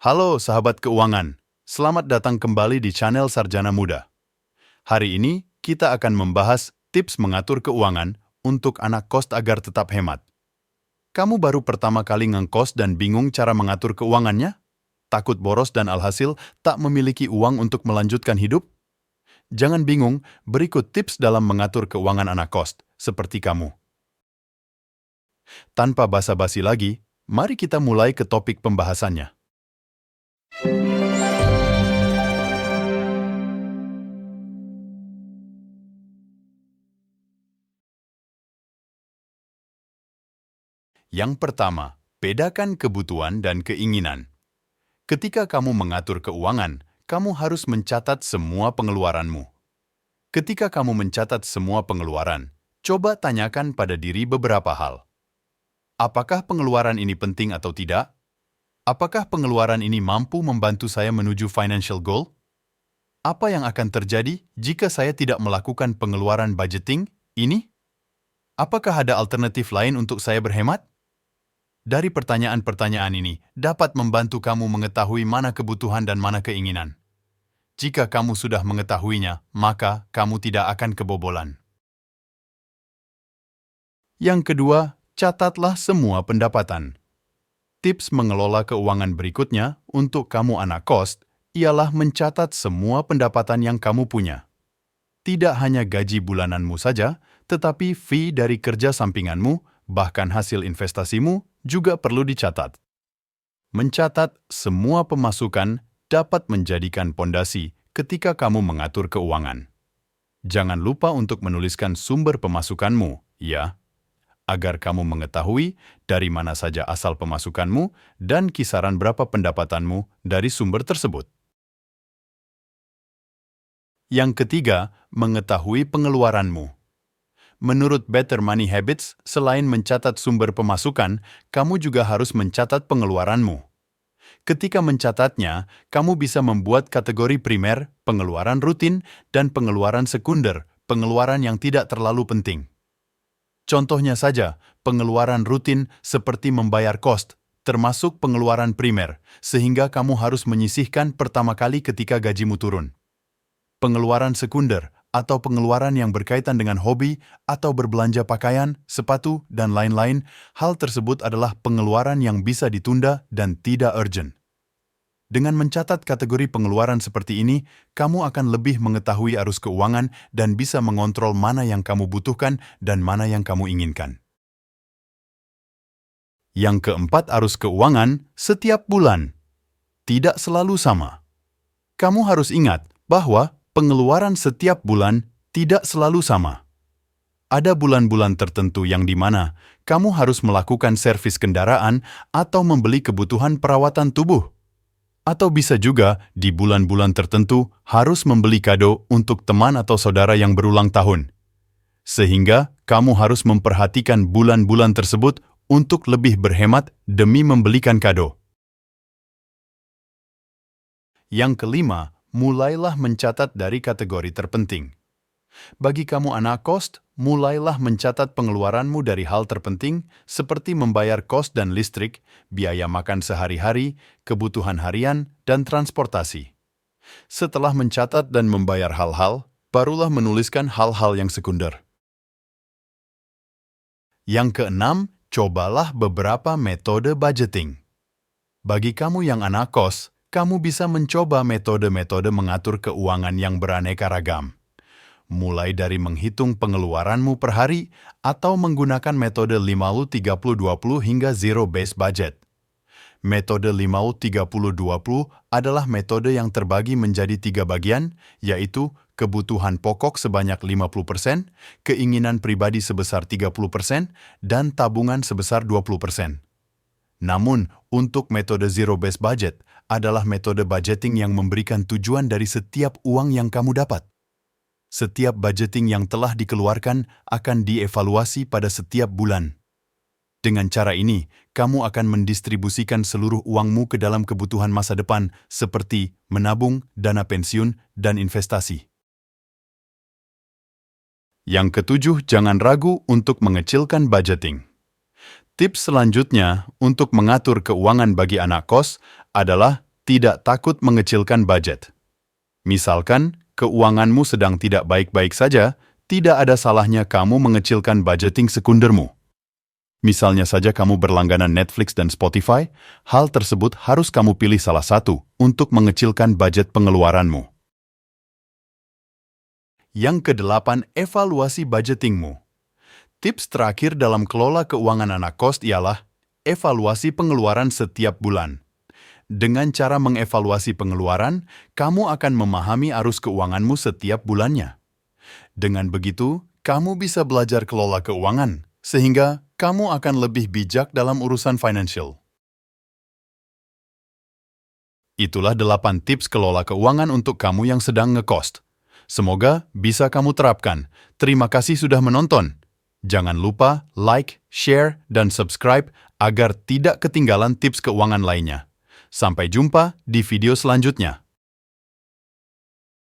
Halo sahabat keuangan, selamat datang kembali di channel Sarjana Muda. Hari ini kita akan membahas tips mengatur keuangan untuk anak kos agar tetap hemat. Kamu baru pertama kali ngekos dan bingung cara mengatur keuangannya? Takut boros dan alhasil tak memiliki uang untuk melanjutkan hidup? Jangan bingung, berikut tips dalam mengatur keuangan anak kos, seperti kamu. Tanpa basa-basi lagi, mari kita mulai ke topik pembahasannya. Yang pertama, bedakan kebutuhan dan keinginan. Ketika kamu mengatur keuangan, kamu harus mencatat semua pengeluaranmu. Ketika kamu mencatat semua pengeluaran, coba tanyakan pada diri beberapa hal. Apakah pengeluaran ini penting atau tidak? Apakah pengeluaran ini mampu membantu saya menuju financial goal? Apa yang akan terjadi jika saya tidak melakukan pengeluaran budgeting ini? Apakah ada alternatif lain untuk saya berhemat? Dari pertanyaan-pertanyaan ini dapat membantu kamu mengetahui mana kebutuhan dan mana keinginan. Jika kamu sudah mengetahuinya, maka kamu tidak akan kebobolan. Yang kedua, catatlah semua pendapatan. Tips mengelola keuangan berikutnya untuk kamu anak kos ialah mencatat semua pendapatan yang kamu punya. Tidak hanya gaji bulananmu saja, tetapi fee dari kerja sampinganmu, bahkan hasil investasimu juga perlu dicatat. Mencatat semua pemasukan dapat menjadikan pondasi ketika kamu mengatur keuangan. Jangan lupa untuk menuliskan sumber pemasukanmu, ya, agar kamu mengetahui dari mana saja asal pemasukanmu dan kisaran berapa pendapatanmu dari sumber tersebut. Yang ketiga, mengetahui pengeluaranmu. Menurut Better Money Habits, selain mencatat sumber pemasukan, kamu juga harus mencatat pengeluaranmu. Ketika mencatatnya, kamu bisa membuat kategori primer, pengeluaran rutin, dan pengeluaran sekunder, pengeluaran yang tidak terlalu penting. Contohnya saja, pengeluaran rutin seperti membayar kos, termasuk pengeluaran primer, sehingga kamu harus menyisihkan pertama kali ketika gajimu turun. Pengeluaran sekunder, atau pengeluaran yang berkaitan dengan hobi atau berbelanja pakaian, sepatu, dan lain-lain, hal tersebut adalah pengeluaran yang bisa ditunda dan tidak urgent. Dengan mencatat kategori pengeluaran seperti ini, kamu akan lebih mengetahui arus keuangan dan bisa mengontrol mana yang kamu butuhkan dan mana yang kamu inginkan. Yang keempat, arus keuangan setiap bulan. Tidak selalu sama. Kamu harus ingat bahwa pengeluaran setiap bulan tidak selalu sama. Ada bulan-bulan tertentu yang di mana kamu harus melakukan servis kendaraan atau membeli kebutuhan perawatan tubuh. Atau bisa juga di bulan-bulan tertentu harus membeli kado untuk teman atau saudara yang berulang tahun. Sehingga kamu harus memperhatikan bulan-bulan tersebut untuk lebih berhemat demi membelikan kado. Yang kelima, mulailah mencatat dari kategori terpenting. Bagi kamu anak kos, mulailah mencatat pengeluaranmu dari hal terpenting seperti membayar kos dan listrik, biaya makan sehari-hari, kebutuhan harian, dan transportasi. Setelah mencatat dan membayar hal-hal, barulah menuliskan hal-hal yang sekunder. Yang keenam, cobalah beberapa metode budgeting. Bagi kamu yang anak kos, kamu bisa mencoba metode-metode mengatur keuangan yang beraneka ragam. Mulai dari menghitung pengeluaranmu per hari atau menggunakan metode 50-30-20 hingga zero-based budget. Metode 50-30-20 adalah metode yang terbagi menjadi 3 bagian, yaitu kebutuhan pokok sebanyak 50%, keinginan pribadi sebesar 30%, dan tabungan sebesar 20%. Namun, untuk metode zero-based budget adalah metode budgeting yang memberikan tujuan dari setiap uang yang kamu dapat. Setiap budgeting yang telah dikeluarkan akan dievaluasi pada setiap bulan. Dengan cara ini, kamu akan mendistribusikan seluruh uangmu ke dalam kebutuhan masa depan seperti menabung, dana pensiun, dan investasi. Yang ketujuh, jangan ragu untuk mengecilkan budgeting. Tips selanjutnya untuk mengatur keuangan bagi anak kos adalah tidak takut mengecilkan budget. Misalkan, keuanganmu sedang tidak baik-baik saja, tidak ada salahnya kamu mengecilkan budgeting sekundermu. Misalnya saja kamu berlangganan Netflix dan Spotify, hal tersebut harus kamu pilih salah satu untuk mengecilkan budget pengeluaranmu. Yang kedelapan, evaluasi budgetingmu. Tips terakhir dalam kelola keuangan anak kos ialah evaluasi pengeluaran setiap bulan. Dengan cara mengevaluasi pengeluaran, kamu akan memahami arus keuanganmu setiap bulannya. Dengan begitu, kamu bisa belajar kelola keuangan, sehingga kamu akan lebih bijak dalam urusan financial. Itulah 8 tips kelola keuangan untuk kamu yang sedang ngekos. Semoga bisa kamu terapkan. Terima kasih sudah menonton. Jangan lupa like, share, dan subscribe agar tidak ketinggalan tips keuangan lainnya. Sampai jumpa di video selanjutnya.